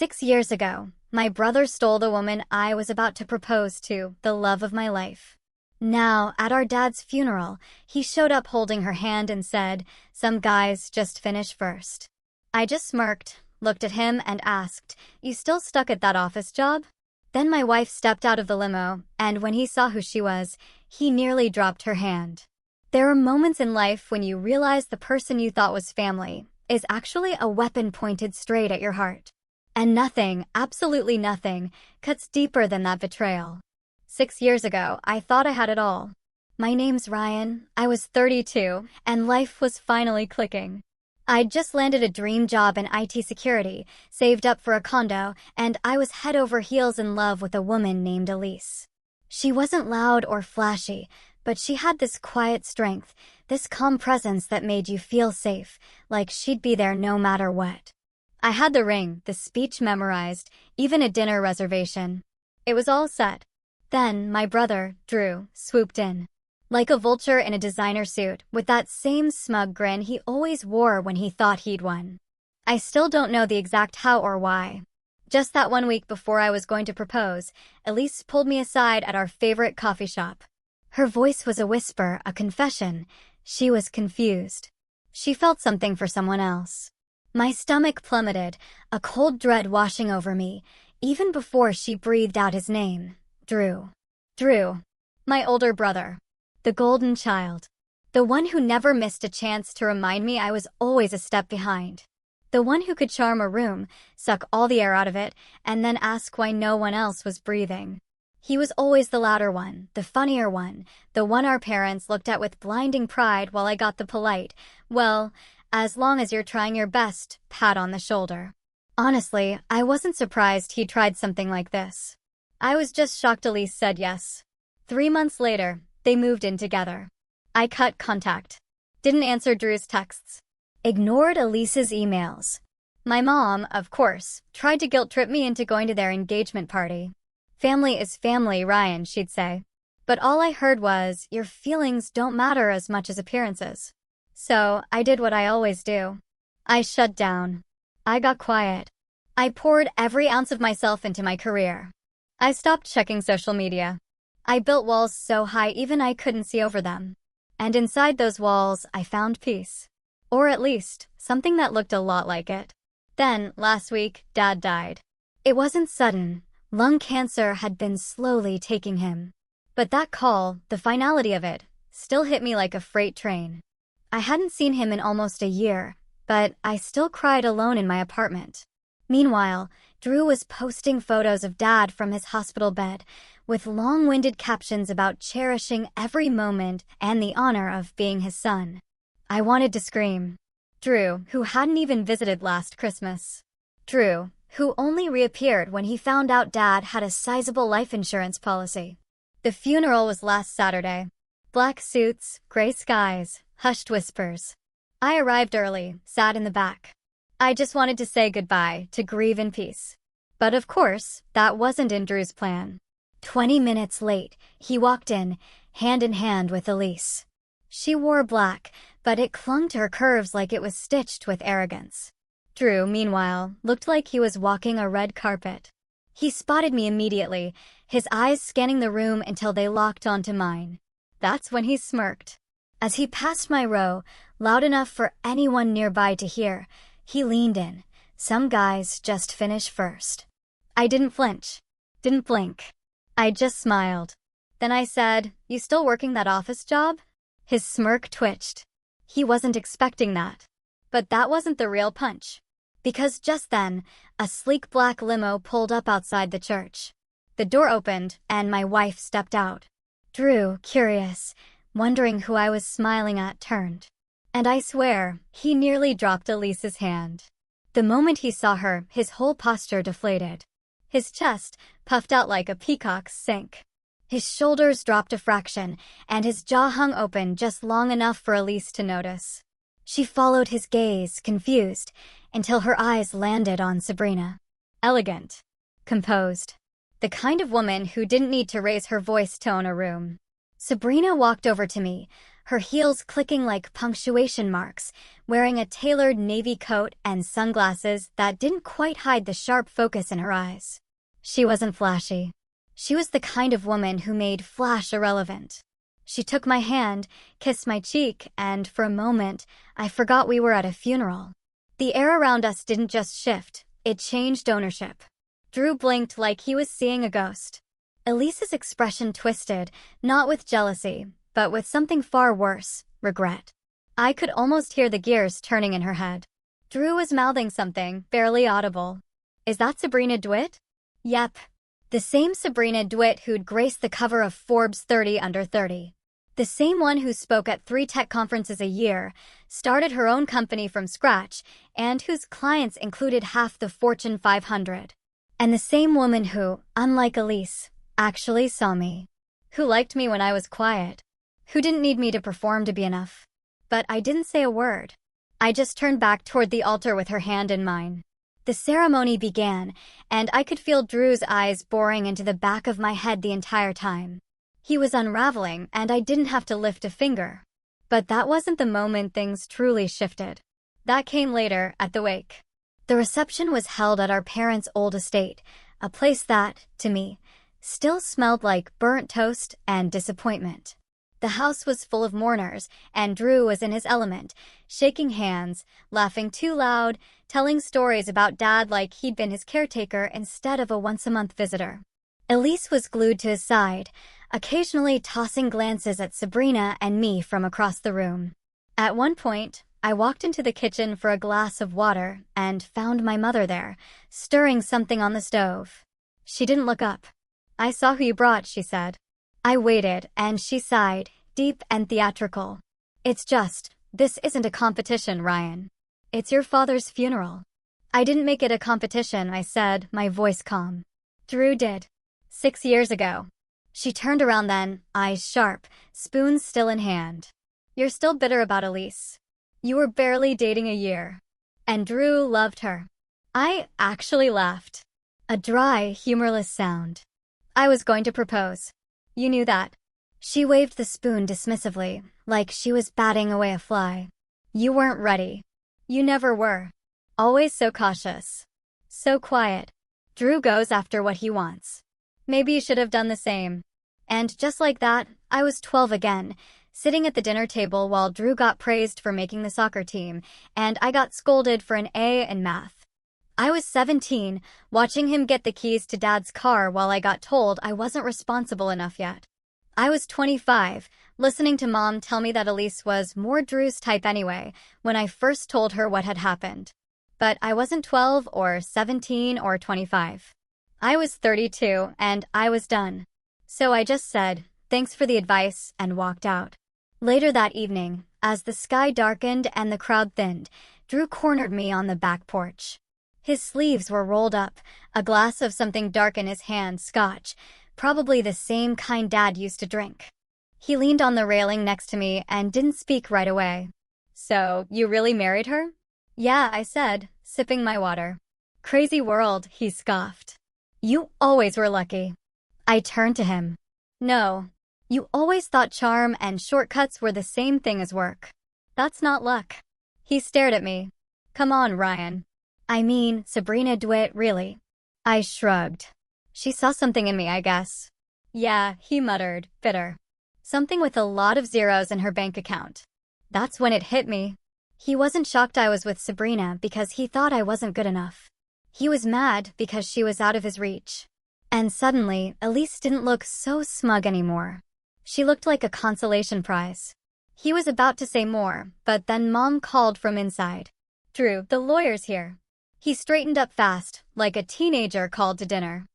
6 years ago, my brother stole the woman I was about to propose to, the love of my life. Now, at our dad's funeral, he showed up holding her hand and said, "Some guys just finish first." I just smirked, looked at him and asked, "You still stuck at that office job?" Then my wife stepped out of the limo, and when he saw who she was, he nearly dropped her hand. There are moments in life when you realize the person you thought was family is actually a weapon pointed straight at your heart. And nothing, absolutely nothing, cuts deeper than that betrayal. 6 years ago, I thought I had it all. My name's Ryan, I was 32, and life was finally clicking. I'd just landed a dream job in IT security, saved up for a condo, and I was head over heels in love with a woman named Elise. She wasn't loud or flashy, but she had this quiet strength, this calm presence that made you feel safe, like she'd be there no matter what. I had the ring, the speech memorized, even a dinner reservation. It was all set. Then, my brother, Drew, swooped in. Like a vulture in a designer suit, with that same smug grin he always wore when he thought he'd won. I still don't know the exact how or why. Just that one week before I was going to propose, Elise pulled me aside at our favorite coffee shop. Her voice was a whisper, a confession. She was confused. She felt something for someone else. My stomach plummeted, a cold dread washing over me, even before she breathed out his name. Drew. Drew. My older brother. The golden child. The one who never missed a chance to remind me I was always a step behind. The one who could charm a room, suck all the air out of it, and then ask why no one else was breathing. He was always the louder one, the funnier one, the one our parents looked at with blinding pride while I got the polite, "Well, as long as you're trying your best," pat on the shoulder. Honestly, I wasn't surprised he tried something like this. I was just shocked Elise said yes. 3 months later, they moved in together. I cut contact. Didn't answer Drew's texts. Ignored Elise's emails. My mom, of course, tried to guilt-trip me into going to their engagement party. "Family is family, Ryan," she'd say. But all I heard was, "Your feelings don't matter as much as appearances." So, I did what I always do. I shut down. I got quiet. I poured every ounce of myself into my career. I stopped checking social media. I built walls so high even I couldn't see over them. And inside those walls, I found peace. Or at least, something that looked a lot like it. Then, last week, Dad died. It wasn't sudden. Lung cancer had been slowly taking him. But that call, the finality of it, still hit me like a freight train. I hadn't seen him in almost a year, but I still cried alone in my apartment. Meanwhile, Drew was posting photos of Dad from his hospital bed, with long-winded captions about cherishing every moment and the honor of being his son. I wanted to scream. Drew, who hadn't even visited last Christmas. Drew, who only reappeared when he found out Dad had a sizable life insurance policy. The funeral was last Saturday. Black suits, gray skies, hushed whispers. I arrived early, sat in the back. I just wanted to say goodbye, to grieve in peace. But of course, that wasn't in Drew's plan. 20 minutes late, he walked in hand with Elise. She wore black, but it clung to her curves like it was stitched with arrogance. Drew, meanwhile, looked like he was walking a red carpet. He spotted me immediately, his eyes scanning the room until they locked onto mine. That's when he smirked. As he passed my row, loud enough for anyone nearby to hear, he leaned in. "Some guys just finish first." I didn't flinch. Didn't blink. I just smiled. Then I said, "You still working that office job?" His smirk twitched. He wasn't expecting that. But that wasn't the real punch. Because just then, a sleek black limo pulled up outside the church. The door opened, and my wife stepped out. Drew, curious, wondering who I was smiling at, turned. And I swear, he nearly dropped Elise's hand. The moment he saw her, his whole posture deflated. His chest puffed out like a peacock's sank. His shoulders dropped a fraction, and his jaw hung open just long enough for Elise to notice. She followed his gaze, confused, until her eyes landed on Sabrina. Elegant. Composed. The kind of woman who didn't need to raise her voice to own a room. Sabrina walked over to me, her heels clicking like punctuation marks, wearing a tailored navy coat and sunglasses that didn't quite hide the sharp focus in her eyes. She wasn't flashy. She was the kind of woman who made flash irrelevant. She took my hand, kissed my cheek, and for a moment, I forgot we were at a funeral. The air around us didn't just shift, it changed ownership. Drew blinked like he was seeing a ghost. Elise's expression twisted, not with jealousy, but with something far worse, regret. I could almost hear the gears turning in her head. Drew was mouthing something, barely audible. Is that Sabrina DeWitt? Yep. The same Sabrina DeWitt who'd graced the cover of Forbes 30 Under 30. The same one who spoke at 3 tech conferences a year, started her own company from scratch, and whose clients included half the Fortune 500. And the same woman who, unlike Elise, actually saw me. Who liked me when I was quiet. Who didn't need me to perform to be enough. But I didn't say a word. I just turned back toward the altar with her hand in mine. The ceremony began, and I could feel Drew's eyes boring into the back of my head the entire time. He was unraveling, and I didn't have to lift a finger. But that wasn't the moment things truly shifted. That came later, at the wake. The reception was held at our parents' old estate, a place that, to me, still smelled like burnt toast and disappointment. The house was full of mourners, and Drew was in his element, shaking hands, laughing too loud, telling stories about Dad like he'd been his caretaker instead of a once-a-month visitor. Elise was glued to his side, occasionally tossing glances at Sabrina and me from across the room. At one point, I walked into the kitchen for a glass of water and found my mother there, stirring something on the stove. She didn't look up. "I saw who you brought," she said. I waited, and she sighed, deep and theatrical. This isn't a competition, Ryan. It's your father's funeral." "I didn't make it a competition," I said, my voice calm. "Drew did. 6 years ago." She turned around then, eyes sharp, spoon still in hand. "You're still bitter about Elise. You were barely dating a year. And Drew loved her." I actually laughed. A dry, humorless sound. "I was going to propose. You knew that." She waved the spoon dismissively, like she was batting away a fly. "You weren't ready. You never were. Always so cautious. So quiet. Drew goes after what he wants. Maybe you should have done the same." And just like that, I was 12 again, sitting at the dinner table while Drew got praised for making the soccer team, and I got scolded for an A in math. I was 17, watching him get the keys to Dad's car while I got told I wasn't responsible enough yet. I was 25, listening to Mom tell me that Elise was more Drew's type anyway, when I first told her what had happened. But I wasn't 12 or 17 or 25. I was 32, and I was done. So I just said, "Thanks for the advice," and walked out. Later that evening, as the sky darkened and the crowd thinned, Drew cornered me on the back porch. His sleeves were rolled up, a glass of something dark in his hand, scotch, probably the same kind Dad used to drink. He leaned on the railing next to me and didn't speak right away. "So, you really married her?" "Yeah," I said, sipping my water. "Crazy world," he scoffed. "You always were lucky." I turned to him. "No. You always thought charm and shortcuts were the same thing as work. That's not luck." He stared at me. "Come on, Ryan." "I mean, Sabrina DeWitt, really." I shrugged. "She saw something in me, I guess." "Yeah," he muttered, bitter. "Something with a lot of zeros in her bank account." That's when it hit me. He wasn't shocked I was with Sabrina because he thought I wasn't good enough. He was mad because she was out of his reach. And suddenly, Elise didn't look so smug anymore. She looked like a consolation prize. He was about to say more, but then Mom called from inside. "Drew, the lawyer's here." He straightened up fast, like a teenager called to dinner.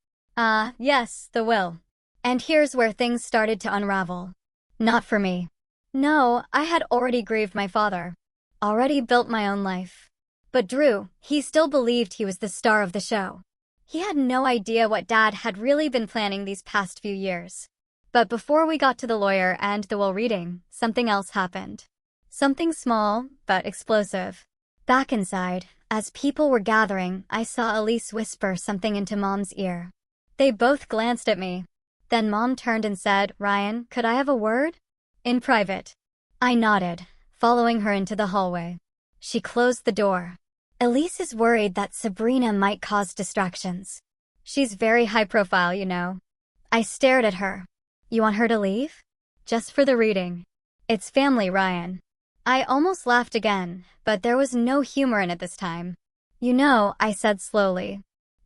Yes, the will." And here's where things started to unravel. Not for me. No, I had already grieved my father. Already built my own life. But Drew, he still believed he was the star of the show. He had no idea what Dad had really been planning these past few years. But before we got to the lawyer and the will reading, something else happened. Something small, but explosive. Back inside, as people were gathering, I saw Elise whisper something into Mom's ear. They both glanced at me. Then Mom turned and said, "Ryan, could I have a word?" "In private." I nodded, following her into the hallway. She closed the door. Elise is worried that Sabrina might cause distractions. She's very high profile, you know. I stared at her. You want her to leave? Just for the reading. It's family, Ryan. I almost laughed again, but there was no humor in it this time. You know, I said slowly.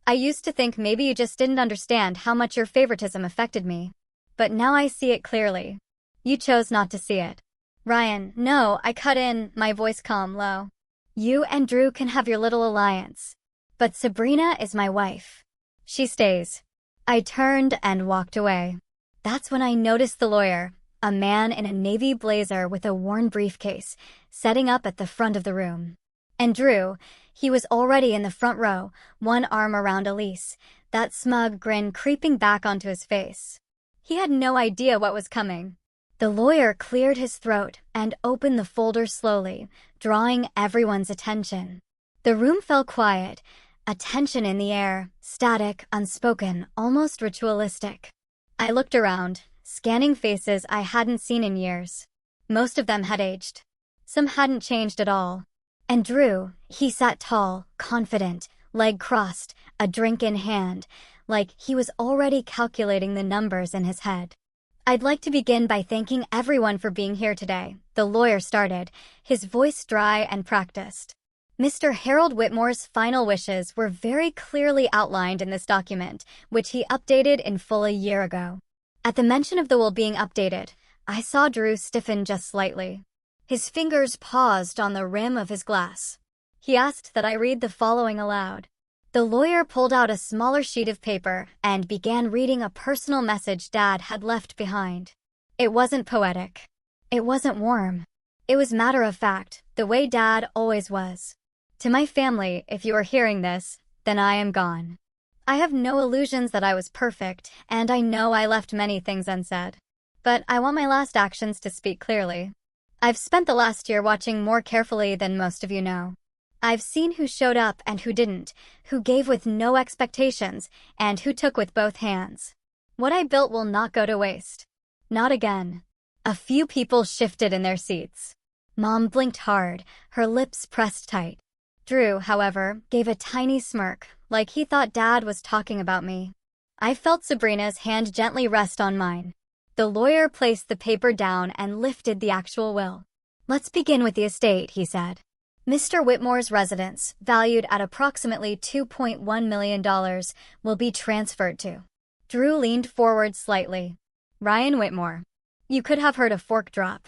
I used to think maybe you just didn't understand how much your favoritism affected me. But now I see it clearly. You chose not to see it. Ryan, no, I cut in, my voice calm low. You and Drew can have your little alliance. But Sabrina is my wife. She stays. I turned and walked away. That's when I noticed the lawyer, a man in a navy blazer with a worn briefcase, setting up at the front of the room. And Drew, he was already in the front row, one arm around Elise, that smug grin creeping back onto his face. He had no idea what was coming. The lawyer cleared his throat and opened the folder slowly, drawing everyone's attention. The room fell quiet, a tension in the air, static, unspoken, almost ritualistic. I looked around, scanning faces I hadn't seen in years. Most of them had aged. Some hadn't changed at all. And Drew, he sat tall, confident, leg crossed, a drink in hand, like he was already calculating the numbers in his head. I'd like to begin by thanking everyone for being here today, the lawyer started, his voice dry and practiced. Mr. Harold Whitmore's final wishes were very clearly outlined in this document, which he updated in full a year ago. At the mention of the will being updated, I saw Drew stiffen just slightly. His fingers paused on the rim of his glass. He asked that I read the following aloud. The lawyer pulled out a smaller sheet of paper and began reading a personal message Dad had left behind. It wasn't poetic. It wasn't warm. It was matter of fact, the way Dad always was. To my family, if you are hearing this, then I am gone. I have no illusions that I was perfect, and I know I left many things unsaid. But I want my last actions to speak clearly. I've spent the last year watching more carefully than most of you know. I've seen who showed up and who didn't, who gave with no expectations, and who took with both hands. What I built will not go to waste. Not again. A few people shifted in their seats. Mom blinked hard, her lips pressed tight. Drew, however, gave a tiny smirk, like he thought Dad was talking about me. I felt Sabrina's hand gently rest on mine. The lawyer placed the paper down and lifted the actual will. Let's begin with the estate, he said. Mr. Whitmore's residence, valued at approximately $2.1 million, will be transferred to. Drew leaned forward slightly. Ryan Whitmore. You could have heard a fork drop.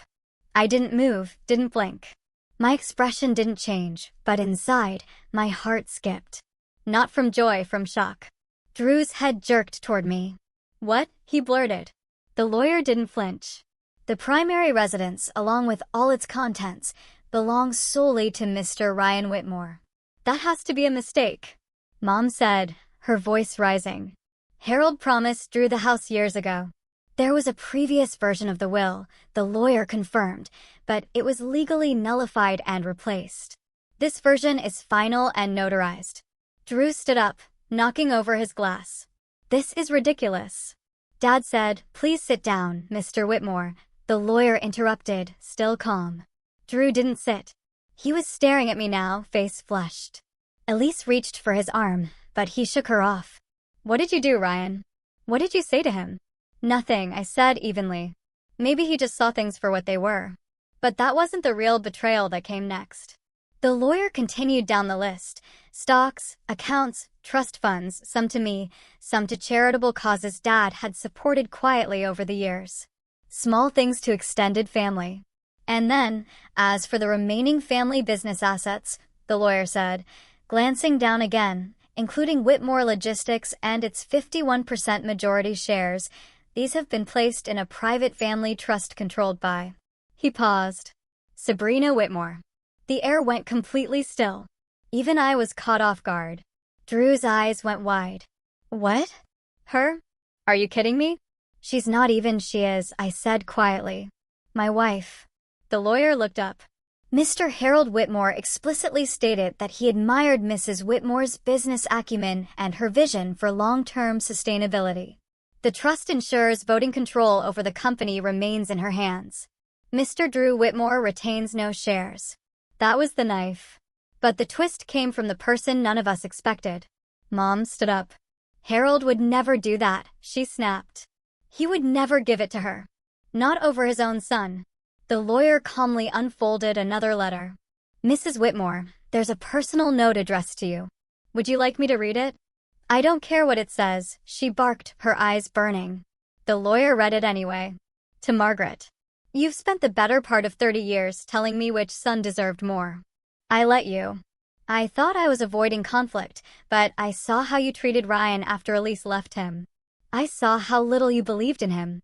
I didn't move, didn't blink. My expression didn't change, but inside, my heart skipped. Not from joy, from shock. Drew's head jerked toward me. What? He blurted. The lawyer didn't flinch. The primary residence, along with all its contents, belongs solely to Mr. Ryan Whitmore. That has to be a mistake, Mom said, her voice rising. Harold promised Drew the house years ago. There was a previous version of the will, the lawyer confirmed, but it was legally nullified and replaced. This version is final and notarized. Drew stood up, knocking over his glass. This is ridiculous. Dad said, please sit down, Mr. Whitmore. The lawyer interrupted, still calm. Drew didn't sit. He was staring at me now, face flushed. Elise reached for his arm, but he shook her off. What did you do, Ryan? What did you say to him? Nothing, I said evenly. Maybe he just saw things for what they were. But that wasn't the real betrayal that came next. The lawyer continued down the list. Stocks, accounts, trust funds, some to me, some to charitable causes Dad had supported quietly over the years. Small things to extended family. And then, as for the remaining family business assets, the lawyer said, glancing down again, including Whitmore Logistics and its 51% majority shares, these have been placed in a private family trust controlled by. He paused. Sabrina Whitmore. The air went completely still. Even I was caught off guard. Drew's eyes went wide. What? Her? Are you kidding me? She's not even, she is, I said quietly. My wife. The lawyer looked up. Mr. Harold Whitmore explicitly stated that he admired Mrs. Whitmore's business acumen and her vision for long-term sustainability. The trust ensures voting control over the company remains in her hands. Mr. Drew Whitmore retains no shares. That was the knife. But the twist came from the person none of us expected. Mom stood up. Harold would never do that, she snapped. He would never give it to her. Not over his own son. The lawyer calmly unfolded another letter. Mrs. Whitmore, there's a personal note addressed to you. Would you like me to read it? I don't care what it says, she barked, her eyes burning. The lawyer read it anyway. To Margaret. You've spent the better part of 30 years telling me which son deserved more. I let you. I thought I was avoiding conflict, but I saw how you treated Ryan after Elise left him. I saw how little you believed in him.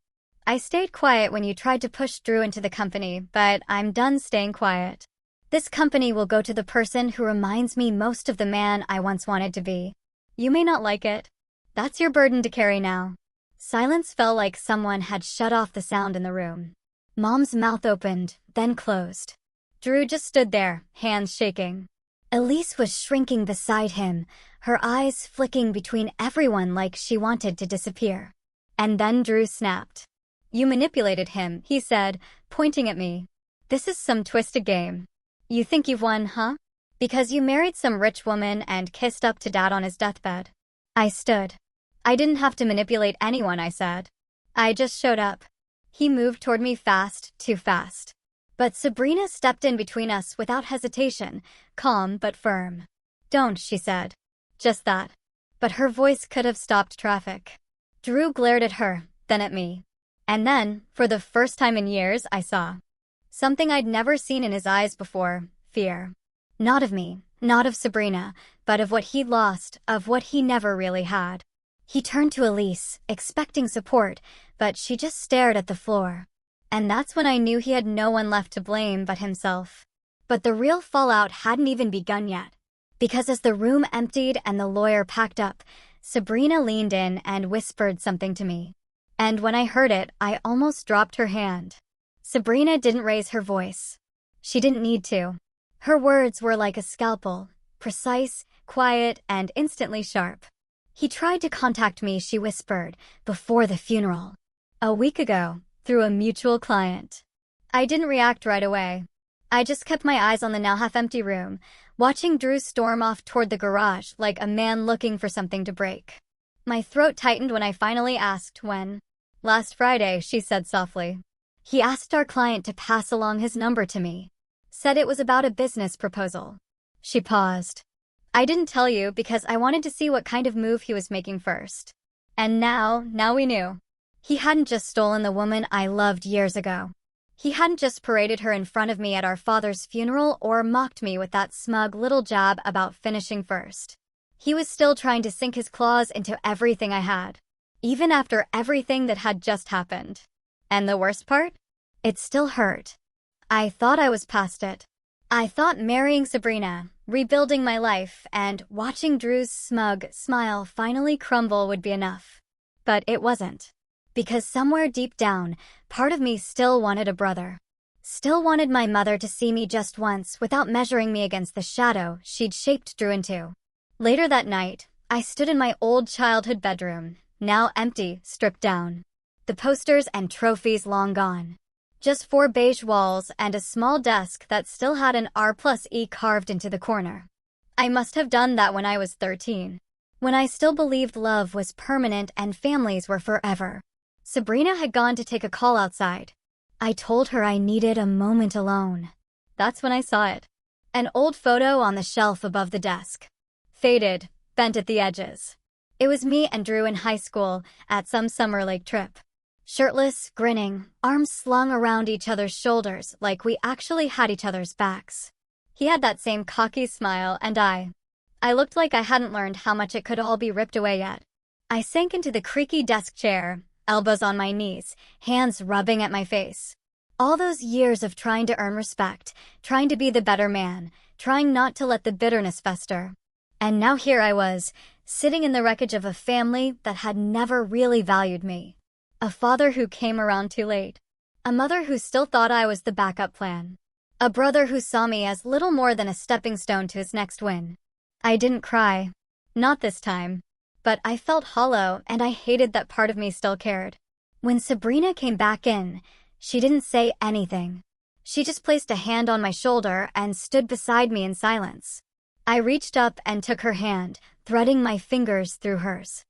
I stayed quiet when you tried to push Drew into the company, but I'm done staying quiet. This company will go to the person who reminds me most of the man I once wanted to be. You may not like it. That's your burden to carry now. Silence fell like someone had shut off the sound in the room. Mom's mouth opened, then closed. Drew just stood there, hands shaking. Elise was shrinking beside him, her eyes flicking between everyone like she wanted to disappear. And then Drew snapped. You manipulated him, he said, pointing at me. This is some twisted game. You think you've won, huh? Because you married some rich woman and kissed up to Dad on his deathbed. I stood. I didn't have to manipulate anyone, I said. I just showed up. He moved toward me fast, too fast. But Sabrina stepped in between us without hesitation, calm but firm. Don't, she said. Just that. But her voice could have stopped traffic. Drew glared at her, then at me. And then, for the first time in years, I saw something I'd never seen in his eyes before, fear. Not of me, not of Sabrina, but of what he'd lost, of what he never really had. He turned to Elise, expecting support, but she just stared at the floor. And that's when I knew he had no one left to blame but himself. But the real fallout hadn't even begun yet. Because as the room emptied and the lawyer packed up, Sabrina leaned in and whispered something to me. And when I heard it, I almost dropped her hand. Sabrina didn't raise her voice. She didn't need to. Her words were like a scalpel, precise, quiet, and instantly sharp. He tried to contact me, she whispered, before the funeral. A week ago, through a mutual client. I didn't react right away. I just kept my eyes on the now half-empty room, watching Drew storm off toward the garage like a man looking for something to break. My throat tightened when I finally asked when. Last Friday, she said softly. He asked our client to pass along his number to me. Said it was about a business proposal. She paused. I didn't tell you because I wanted to see what kind of move he was making first. And now we knew. He hadn't just stolen the woman I loved years ago. He hadn't just paraded her in front of me at our father's funeral or mocked me with that smug little jab about finishing first. He was still trying to sink his claws into everything I had, even after everything that had just happened. And the worst part? It still hurt. I thought I was past it. I thought marrying Sabrina, rebuilding my life, and watching Drew's smug smile finally crumble would be enough. But it wasn't. Because somewhere deep down, part of me still wanted a brother. Still wanted my mother to see me just once without measuring me against the shadow she'd shaped Drew into. Later that night, I stood in my old childhood bedroom, now empty, stripped down. The posters and trophies long gone. Just 4 beige walls and a small desk that still had an R+E carved into the corner. I must have done that when I was 13. When I still believed love was permanent and families were forever. Sabrina had gone to take a call outside. I told her I needed a moment alone. That's when I saw it. An old photo on the shelf above the desk. Faded, bent at the edges. It was me and Drew in high school at some summer lake trip. Shirtless, grinning, arms slung around each other's shoulders like we actually had each other's backs. He had that same cocky smile and I looked like I hadn't learned how much it could all be ripped away yet. I sank into the creaky desk chair, elbows on my knees, hands rubbing at my face. All those years of trying to earn respect, trying to be the better man, trying not to let the bitterness fester. And now here I was, sitting in the wreckage of a family that had never really valued me. A father who came around too late. A mother who still thought I was the backup plan. A brother who saw me as little more than a stepping stone to his next win. I didn't cry. Not this time. But I felt hollow and I hated that part of me still cared. When Sabrina came back in, She didn't say anything. She just placed a hand on my shoulder and stood beside me in silence. I reached up and took her hand, threading my fingers through hers.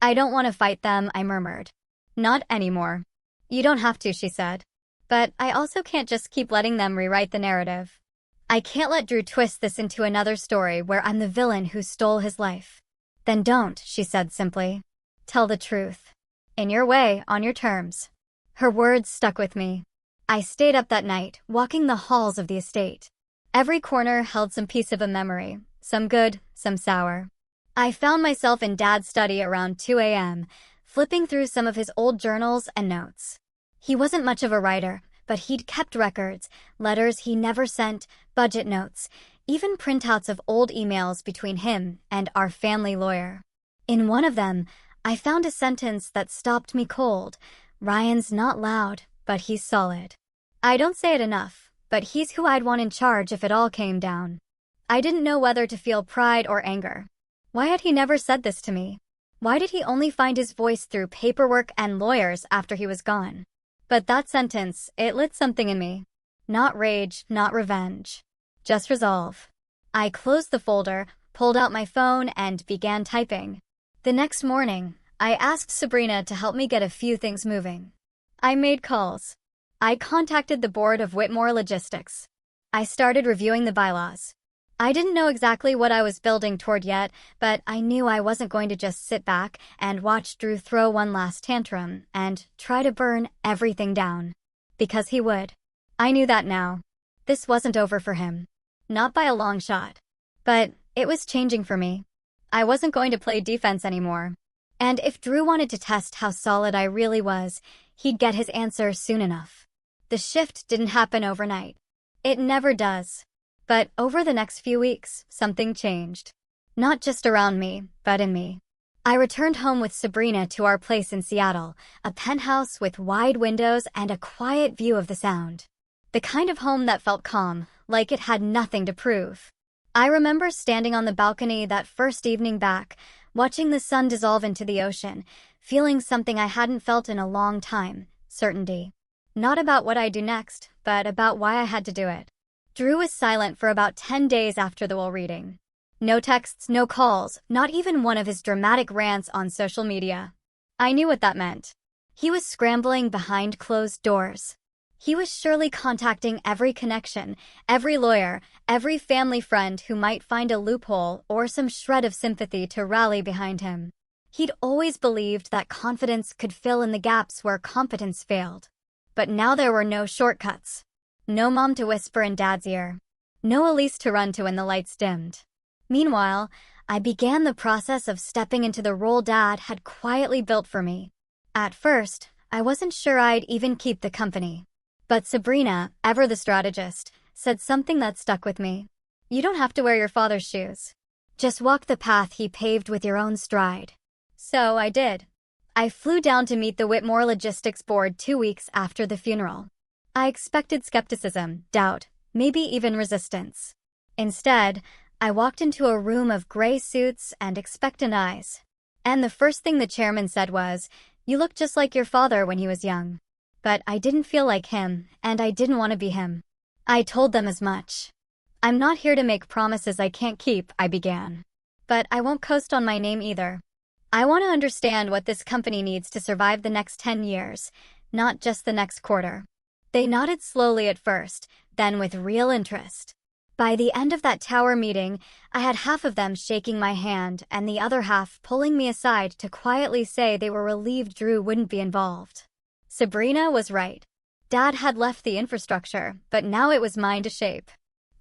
"I don't want to fight them," I murmured. "Not anymore." "You don't have to," she said. "But I also can't just keep letting them rewrite the narrative. I can't let Drew twist this into another story where I'm the villain who stole his life." "Then don't," she said simply. "Tell the truth. In your way, on your terms." Her words stuck with me. I stayed up that night, walking the halls of the estate. Every corner held some piece of a memory, some good, some sour. I found myself in Dad's study around 2 a.m., flipping through some of his old journals and notes. He wasn't much of a writer, but he'd kept records, letters he never sent, budget notes, even printouts of old emails between him and our family lawyer. In one of them, I found a sentence that stopped me cold. "Ryan's not loud, but he's solid." I don't say it enough, but he's who I'd want in charge if it all came down. I didn't know whether to feel pride or anger. Why had he never said this to me? Why did he only find his voice through paperwork and lawyers after he was gone? But that sentence, it lit something in me. Not rage, not revenge. Just resolve. I closed the folder, pulled out my phone, and began typing. The next morning, I asked Sabrina to help me get a few things moving. I made calls. I contacted the board of Whitmore Logistics. I started reviewing the bylaws. I didn't know exactly what I was building toward yet, but I knew I wasn't going to just sit back and watch Drew throw one last tantrum and try to burn everything down. Because he would. I knew that now. This wasn't over for him. Not by a long shot. But it was changing for me. I wasn't going to play defense anymore. And if Drew wanted to test how solid I really was, he'd get his answer soon enough. The shift didn't happen overnight. It never does. But over the next few weeks, something changed. Not just around me, but in me. I returned home with Sabrina to our place in Seattle, a penthouse with wide windows and a quiet view of the Sound. The kind of home that felt calm, like it had nothing to prove. I remember standing on the balcony that first evening back, watching the sun dissolve into the ocean, feeling something I hadn't felt in a long time, certainty. Not about what I'd do next, but about why I had to do it. Drew was silent for about 10 days after the will reading. No texts, no calls, not even one of his dramatic rants on social media. I knew what that meant. He was scrambling behind closed doors. He was surely contacting every connection, every lawyer, every family friend who might find a loophole or some shred of sympathy to rally behind him. He'd always believed that confidence could fill in the gaps where competence failed. But now there were no shortcuts. No mom to whisper in Dad's ear. No Elise to run to when the lights dimmed. Meanwhile, I began the process of stepping into the role Dad had quietly built for me. At first, I wasn't sure I'd even keep the company. But Sabrina, ever the strategist, said something that stuck with me. "You don't have to wear your father's shoes. Just walk the path he paved with your own stride." So I did. I flew down to meet the Whitmore Logistics Board 2 weeks after the funeral. I expected skepticism, doubt, maybe even resistance. Instead, I walked into a room of gray suits and expectant eyes. And the first thing the chairman said was, "You look just like your father when he was young." But I didn't feel like him, and I didn't want to be him. I told them as much. "I'm not here to make promises I can't keep," I began. "But I won't coast on my name either. I want to understand what this company needs to survive the next 10 years, not just the next quarter." They nodded slowly at first, then with real interest. By the end of that tower meeting, I had half of them shaking my hand and the other half pulling me aside to quietly say they were relieved Drew wouldn't be involved. Sabrina was right. Dad had left the infrastructure, but now it was mine to shape.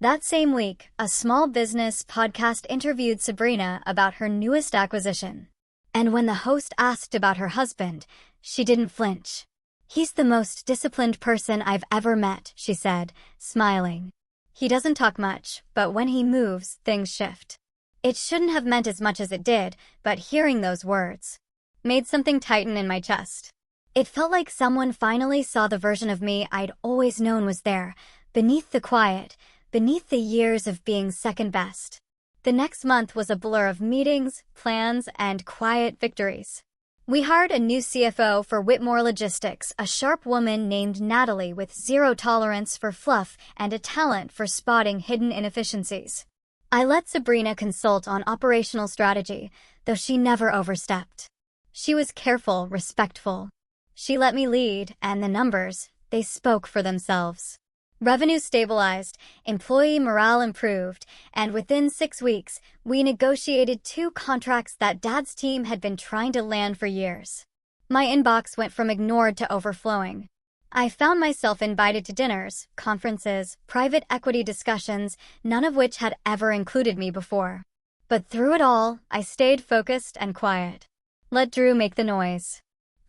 That same week, a small business podcast interviewed Sabrina about her newest acquisition. And when the host asked about her husband, she didn't flinch. "He's the most disciplined person I've ever met," she said, smiling. "He doesn't talk much, but when he moves, things shift." It shouldn't have meant as much as it did, but hearing those words made something tighten in my chest. It felt like someone finally saw the version of me I'd always known was there, beneath the quiet, beneath the years of being second best. The next month was a blur of meetings, plans, and quiet victories. We hired a new CFO for Whitmore Logistics, a sharp woman named Natalie with zero tolerance for fluff and a talent for spotting hidden inefficiencies. I let Sabrina consult on operational strategy, though she never overstepped. She was careful, respectful. She let me lead, and the numbers, they spoke for themselves. Revenue stabilized, employee morale improved, and within 6 weeks, we negotiated 2 contracts that Dad's team had been trying to land for years. My inbox went from ignored to overflowing. I found myself invited to dinners, conferences, private equity discussions, none of which had ever included me before. But through it all, I stayed focused and quiet. Let Drew make the noise.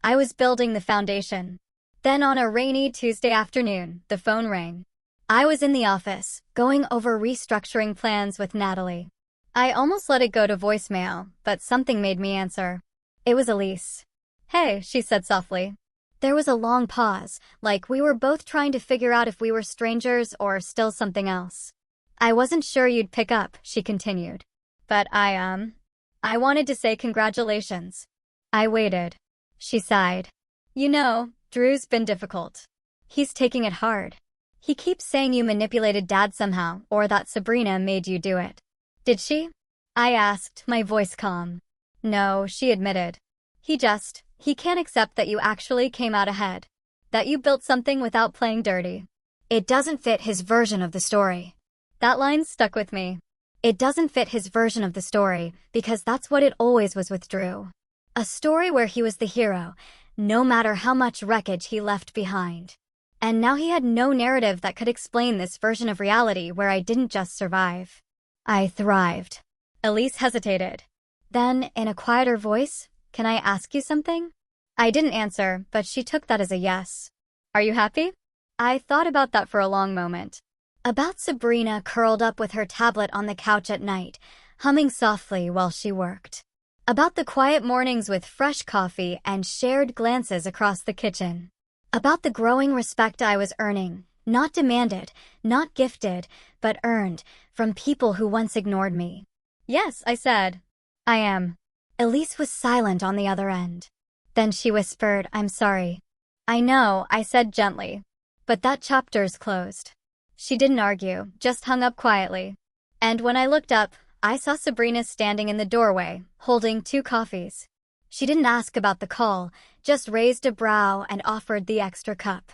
I was building the foundation. Then on a rainy Tuesday afternoon, the phone rang. I was in the office, going over restructuring plans with Natalie. I almost let it go to voicemail, but something made me answer. It was Elise. "Hey," she said softly. There was a long pause, like we were both trying to figure out if we were strangers or still something else. "I wasn't sure you'd pick up," she continued. "But I wanted to say congratulations." I waited. She sighed. "You know, Drew's been difficult. He's taking it hard. He keeps saying you manipulated Dad somehow, or that Sabrina made you do it." "Did she?" I asked, my voice calm. "No," she admitted. He can't accept that you actually came out ahead. That you built something without playing dirty. It doesn't fit his version of the story." That line stuck with me. It doesn't fit his version of the story, because that's what it always was with Drew. A story where he was the hero, no matter how much wreckage he left behind. And now he had no narrative that could explain this version of reality where I didn't just survive. I thrived. Elise hesitated. Then, in a quieter voice, "Can I ask you something?" I didn't answer, but she took that as a yes. "Are you happy?" I thought about that for a long moment. About Sabrina curled up with her tablet on the couch at night, humming softly while she worked. About the quiet mornings with fresh coffee and shared glances across the kitchen. About the growing respect I was earning, not demanded, not gifted, but earned, from people who once ignored me. "Yes," I said. "I am." Elise was silent on the other end. Then she whispered, "I'm sorry." "I know," I said gently. "But that chapter's closed." She didn't argue, just hung up quietly. And when I looked up, I saw Sabrina standing in the doorway, holding 2 coffees. She didn't ask about the call, just raised a brow and offered the extra cup.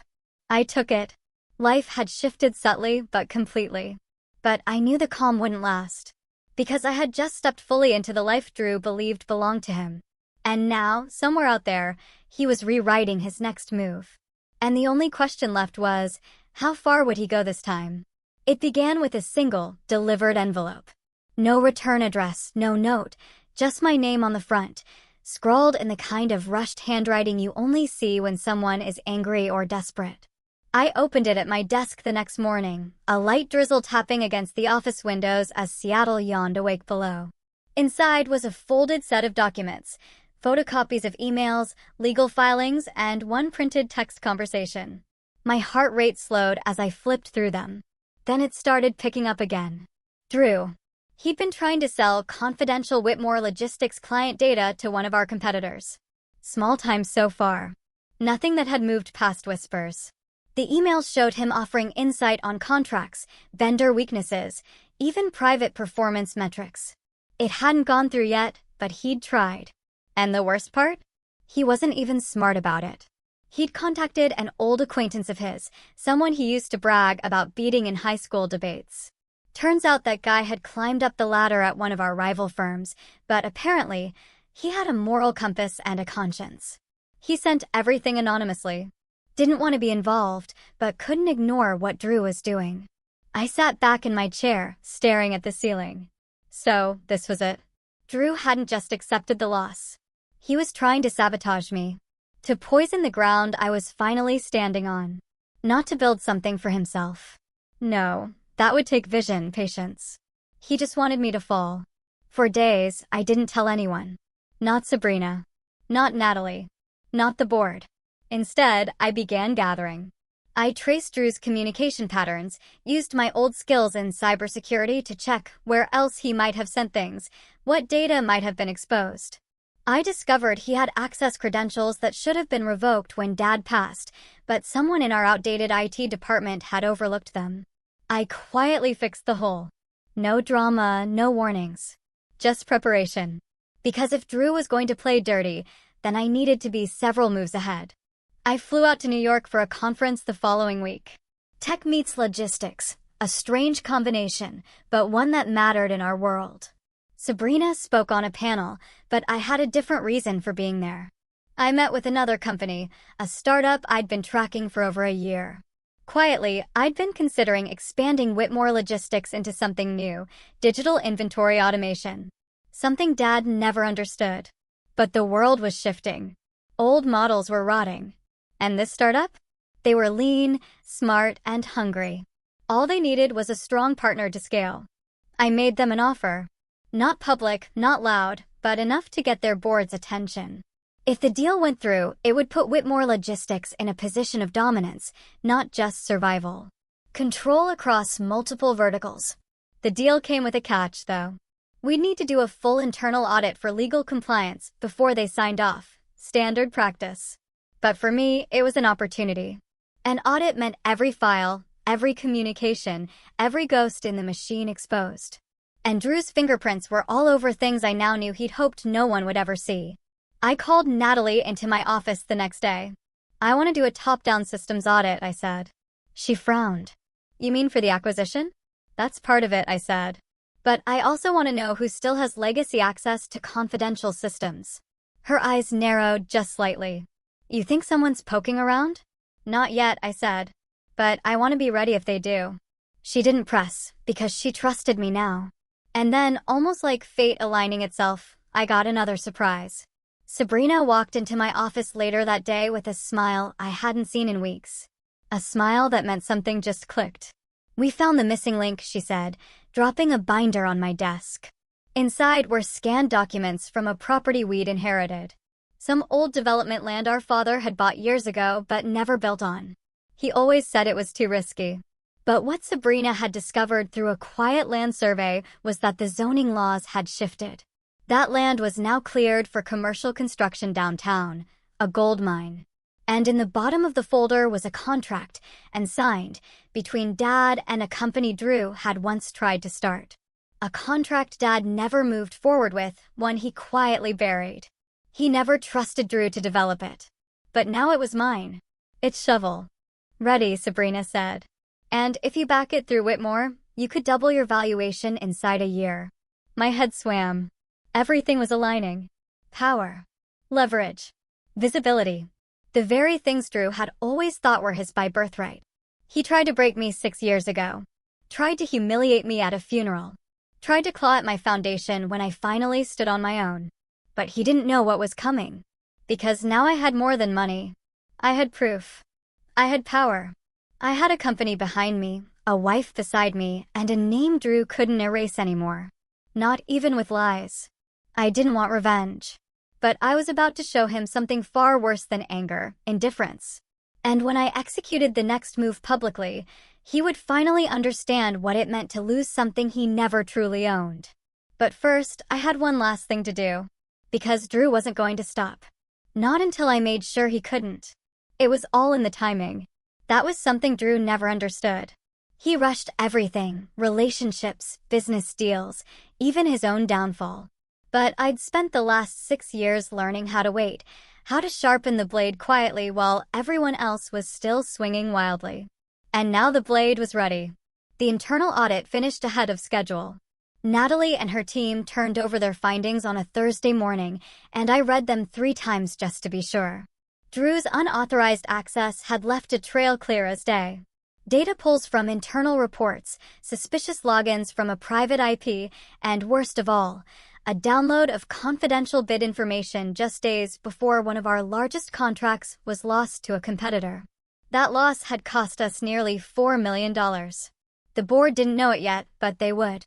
I took it. Life had shifted subtly but completely. But I knew the calm wouldn't last. Because I had just stepped fully into the life Drew believed belonged to him. And now, somewhere out there, he was rewriting his next move. And the only question left was, how far would he go this time? It began with a single, delivered envelope. No return address, no note, just my name on the front, scrawled in the kind of rushed handwriting you only see when someone is angry or desperate. I opened it at my desk the next morning, a light drizzle tapping against the office windows as Seattle yawned awake below. Inside was a folded set of documents, photocopies of emails, legal filings, and one printed text conversation. My heart rate slowed as I flipped through them. Then it started picking up again. Drew. He'd been trying to sell confidential Whitmore Logistics client data to one of our competitors. Small time so far. Nothing that had moved past whispers. The emails showed him offering insight on contracts, vendor weaknesses, even private performance metrics. It hadn't gone through yet, but he'd tried. And the worst part? He wasn't even smart about it. He'd contacted an old acquaintance of his, someone he used to brag about beating in high school debates. Turns out that guy had climbed up the ladder at one of our rival firms, but apparently, he had a moral compass and a conscience. He sent everything anonymously. Didn't want to be involved, but couldn't ignore what Drew was doing. I sat back in my chair, staring at the ceiling. So, this was it. Drew hadn't just accepted the loss. He was trying to sabotage me. To poison the ground I was finally standing on. Not to build something for himself. No. That would take vision, patience. He just wanted me to fall. For days, I didn't tell anyone. Not Sabrina. Not Natalie. Not the board. Instead, I began gathering. I traced Drew's communication patterns, used my old skills in cybersecurity to check where else he might have sent things, what data might have been exposed. I discovered he had access credentials that should have been revoked when Dad passed, but someone in our outdated IT department had overlooked them. I quietly fixed the hole. No drama, no warnings. Just preparation. Because if Drew was going to play dirty, then I needed to be several moves ahead. I flew out to New York for a conference the following week. Tech meets logistics, a strange combination, but one that mattered in our world. Sabrina spoke on a panel, but I had a different reason for being there. I met with another company, a startup I'd been tracking for over a year. Quietly, I'd been considering expanding Whitmore Logistics into something new, digital inventory automation. Something Dad never understood. But the world was shifting. Old models were rotting. And this startup? They were lean, smart, and hungry. All they needed was a strong partner to scale. I made them an offer. Not public, not loud, but enough to get their board's attention. If the deal went through, it would put Whitmore Logistics in a position of dominance, not just survival. Control across multiple verticals. The deal came with a catch, though. We'd need to do a full internal audit for legal compliance before they signed off. Standard practice. But for me, it was an opportunity. An audit meant every file, every communication, every ghost in the machine exposed. And Drew's fingerprints were all over things I now knew he'd hoped no one would ever see. I called Natalie into my office the next day. "I want to do a top-down systems audit," I said. She frowned. "You mean for the acquisition?" "That's part of it," I said. "But I also want to know who still has legacy access to confidential systems." Her eyes narrowed just slightly. "You think someone's poking around?" "Not yet," I said. "But I want to be ready if they do." She didn't press, because she trusted me now. And then, almost like fate aligning itself, I got another surprise. Sabrina walked into my office later that day with a smile I hadn't seen in weeks. A smile that meant something just clicked. "We found the missing link," she said, dropping a binder on my desk. Inside were scanned documents from a property we'd inherited. Some old development land our father had bought years ago but never built on. He always said it was too risky. But what Sabrina had discovered through a quiet land survey was that the zoning laws had shifted. That land was now cleared for commercial construction downtown, a gold mine. And in the bottom of the folder was a contract, and signed, between Dad and a company Drew had once tried to start. A contract Dad never moved forward with, one he quietly buried. He never trusted Drew to develop it. But now it was mine. It's shovel. "Ready," Sabrina said. "And if you back it through Whitmore, you could double your valuation inside a year." My head swam. Everything was aligning. Power. Leverage. Visibility. The very things Drew had always thought were his by birthright. He tried to break me 6 years ago. Tried to humiliate me at a funeral. Tried to claw at my foundation when I finally stood on my own. But he didn't know what was coming. Because now I had more than money. I had proof. I had power. I had a company behind me, a wife beside me, and a name Drew couldn't erase anymore. Not even with lies. I didn't want revenge. But I was about to show him something far worse than anger, indifference. And when I executed the next move publicly, he would finally understand what it meant to lose something he never truly owned. But first, I had one last thing to do. Because Drew wasn't going to stop. Not until I made sure he couldn't. It was all in the timing. That was something Drew never understood. He rushed everything, relationships, business deals, even his own downfall. But I'd spent the last 6 years learning how to wait, how to sharpen the blade quietly while everyone else was still swinging wildly. And now the blade was ready. The internal audit finished ahead of schedule. Natalie and her team turned over their findings on a Thursday morning, and I read them 3 times just to be sure. Drew's unauthorized access had left a trail clear as day. Data pulls from internal reports, suspicious logins from a private IP, and worst of all, a download of confidential bid information just days before one of our largest contracts was lost to a competitor. That loss had cost us nearly $4 million. The board didn't know it yet, but they would.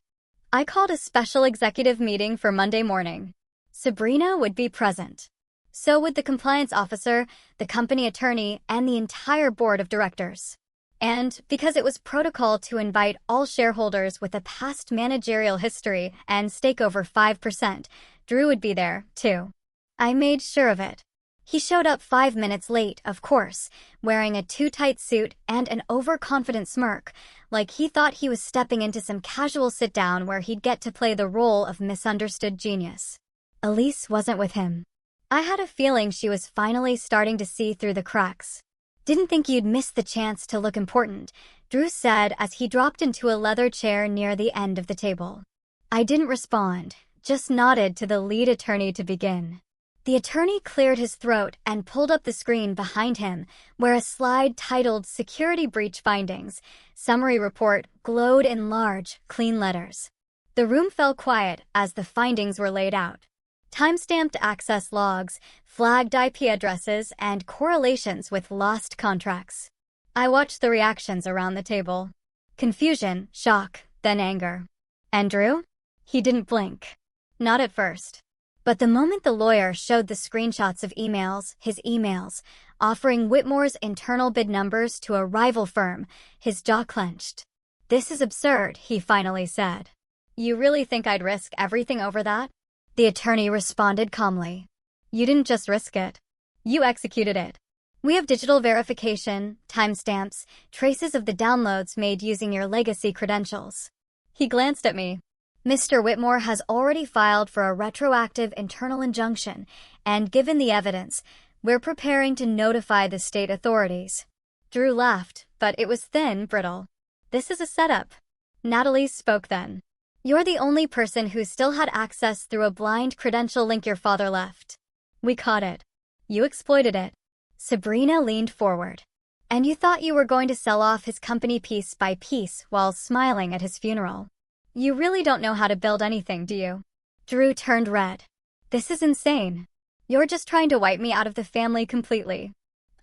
I called a special executive meeting for Monday morning. Sabrina would be present. So would the compliance officer, the company attorney, and the entire board of directors. And because it was protocol to invite all shareholders with a past managerial history and stake over 5%, Drew would be there, too. I made sure of it. He showed up 5 minutes late, of course, wearing a too-tight suit and an overconfident smirk, like he thought he was stepping into some casual sit-down where he'd get to play the role of misunderstood genius. Elise wasn't with him. I had a feeling she was finally starting to see through the cracks. Didn't think you'd miss the chance to look important, Drew said as he dropped into a leather chair near the end of the table. I didn't respond, just nodded to the lead attorney to begin. The attorney cleared his throat and pulled up the screen behind him, where a slide titled Security Breach Findings, Summary Report, glowed in large, clean letters. The room fell quiet as the findings were laid out. Timestamped access logs, flagged IP addresses, and correlations with lost contracts. I watched the reactions around the table. Confusion, shock, then anger. And Drew? He didn't blink. Not at first. But the moment the lawyer showed the screenshots of his emails, offering Whitmore's internal bid numbers to a rival firm, his jaw clenched. This is absurd, he finally said. You really think I'd risk everything over that? The attorney responded calmly. You didn't just risk it. You executed it. We have digital verification, timestamps, traces of the downloads made using your legacy credentials. He glanced at me. Mr. Whitmore has already filed for a retroactive internal injunction, and given the evidence, we're preparing to notify the state authorities. Drew laughed, but it was thin, brittle. This is a setup. Natalie spoke then. You're the only person who still had access through a blind credential link your father left. We caught it. You exploited it. Sabrina leaned forward. And you thought you were going to sell off his company piece by piece while smiling at his funeral. You really don't know how to build anything, do you? Drew turned red. This is insane. You're just trying to wipe me out of the family completely.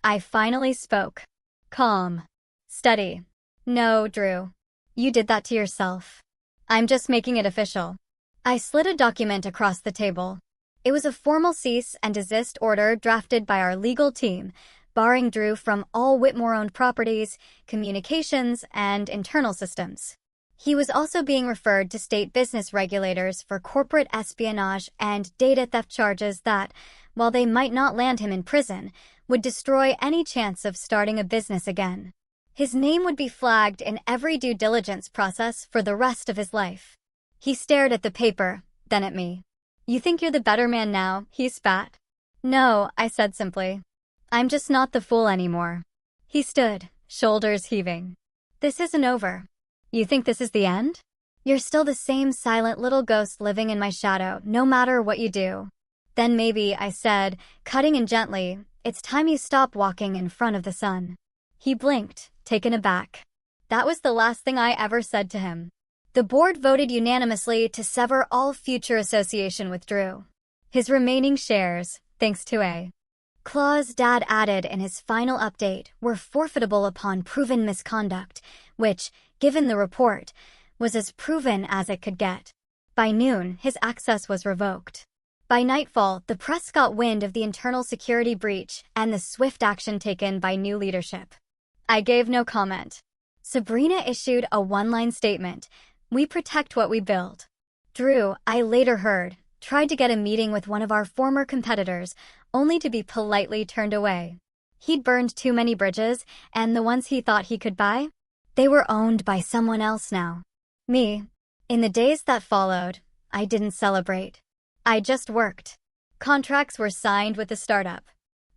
I finally spoke. Calm. Steady. No, Drew. You did that to yourself. I'm just making it official. I slid a document across the table. It was a formal cease and desist order drafted by our legal team, barring Drew from all Whitmore-owned properties, communications, and internal systems. He was also being referred to state business regulators for corporate espionage and data theft charges that, while they might not land him in prison, would destroy any chance of starting a business again. His name would be flagged in every due diligence process for the rest of his life. He stared at the paper, then at me. You think you're the better man now, he spat. No, I said simply. I'm just not the fool anymore. He stood, shoulders heaving. This isn't over. You think this is the end? You're still the same silent little ghost living in my shadow, no matter what you do. Then maybe, I said, cutting in gently, it's time you stop walking in front of the sun. He blinked, taken aback. That was the last thing I ever said to him. The board voted unanimously to sever all future association with Drew. His remaining shares, thanks to a clause Dad added in his final update, were forfeitable upon proven misconduct, which, given the report, was as proven as it could get. By noon, his access was revoked. By nightfall, the press got wind of the internal security breach and the swift action taken by new leadership. I gave no comment. Sabrina issued a one-line statement. We protect what we build. Drew, I later heard, tried to get a meeting with one of our former competitors, only to be politely turned away. He'd burned too many bridges, and the ones he thought he could buy? They were owned by someone else now. Me. In the days that followed, I didn't celebrate. I just worked. Contracts were signed with the startup.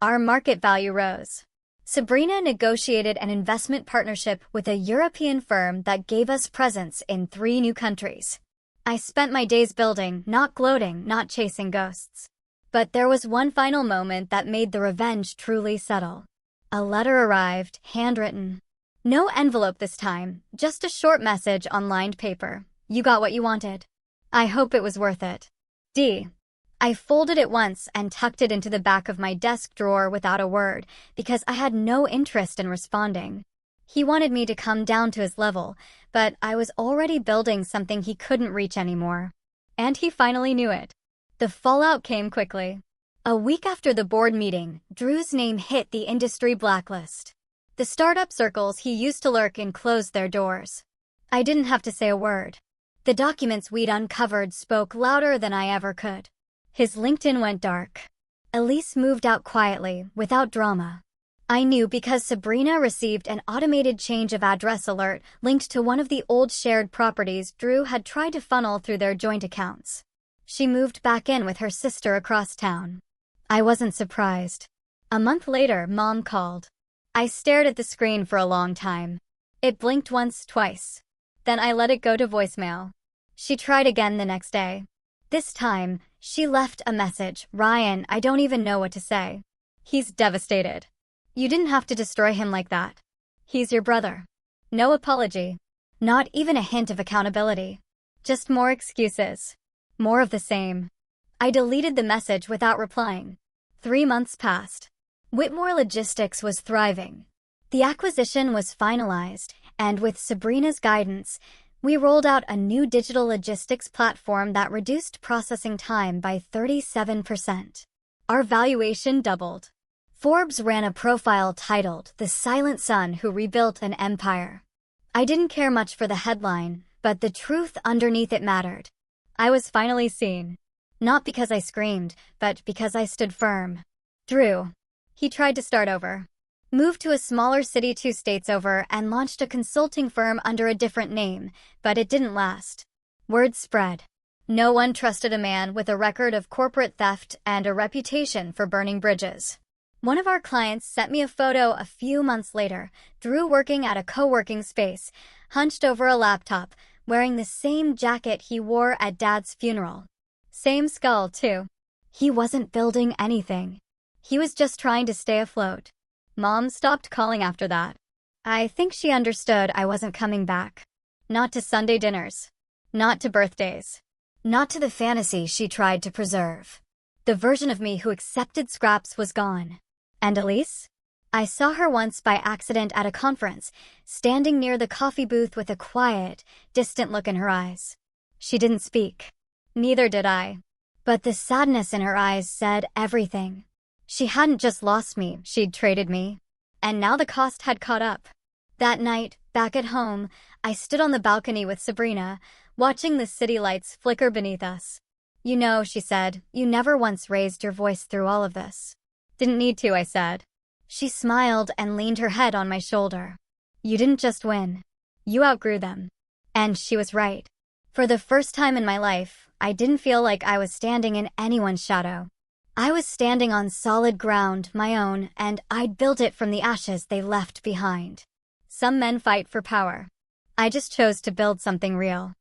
Our market value rose. Sabrina negotiated an investment partnership with a European firm that gave us presence in 3 new countries. I spent my days building, not gloating, not chasing ghosts. But there was one final moment that made the revenge truly settle. A letter arrived, handwritten. No envelope this time, just a short message on lined paper. You got what you wanted. I hope it was worth it. D. I folded it once and tucked it into the back of my desk drawer without a word, because I had no interest in responding. He wanted me to come down to his level, but I was already building something he couldn't reach anymore. And he finally knew it. The fallout came quickly. A week after the board meeting, Drew's name hit the industry blacklist. The startup circles he used to lurk in closed their doors. I didn't have to say a word. The documents we'd uncovered spoke louder than I ever could. His LinkedIn went dark. Elise moved out quietly, without drama. I knew because Sabrina received an automated change of address alert linked to one of the old shared properties Drew had tried to funnel through their joint accounts. She moved back in with her sister across town. I wasn't surprised. A month later, Mom called. I stared at the screen for a long time. It blinked once, twice. Then I let it go to voicemail. She tried again the next day. This time, she left a message. Ryan, I don't even know what to say. He's devastated. You didn't have to destroy him like that. He's your brother. No apology. Not even a hint of accountability. Just more excuses. More of the same. I deleted the message without replying. 3 months passed. Whitmore Logistics was thriving. The acquisition was finalized, and with Sabrina's guidance, we rolled out a new digital logistics platform that reduced processing time by 37%. Our valuation doubled. Forbes ran a profile titled "The Silent Son Who Rebuilt an Empire." I didn't care much for the headline, but the truth underneath it mattered. I was finally seen. Not because I screamed, but because I stood firm. Drew. He tried to start over. Moved to a smaller city 2 states over and launched a consulting firm under a different name, but it didn't last. Word spread. No one trusted a man with a record of corporate theft and a reputation for burning bridges. One of our clients sent me a photo a few months later, Drew working at a co-working space, hunched over a laptop, wearing the same jacket he wore at Dad's funeral. Same skull, too. He wasn't building anything. He was just trying to stay afloat. Mom stopped calling after that. I think she understood I wasn't coming back. Not to Sunday dinners. Not to birthdays. Not to the fantasy she tried to preserve. The version of me who accepted scraps was gone. And Elise? I saw her once by accident at a conference, standing near the coffee booth with a quiet, distant look in her eyes. She didn't speak. Neither did I. But the sadness in her eyes said everything. She hadn't just lost me, she'd traded me. And now the cost had caught up. That night, back at home, I stood on the balcony with Sabrina, watching the city lights flicker beneath us. You know, she said, you never once raised your voice through all of this. Didn't need to, I said. She smiled and leaned her head on my shoulder. You didn't just win. You outgrew them. And she was right. For the first time in my life, I didn't feel like I was standing in anyone's shadow. I was standing on solid ground, my own, and I'd built it from the ashes they left behind. Some men fight for power. I just chose to build something real.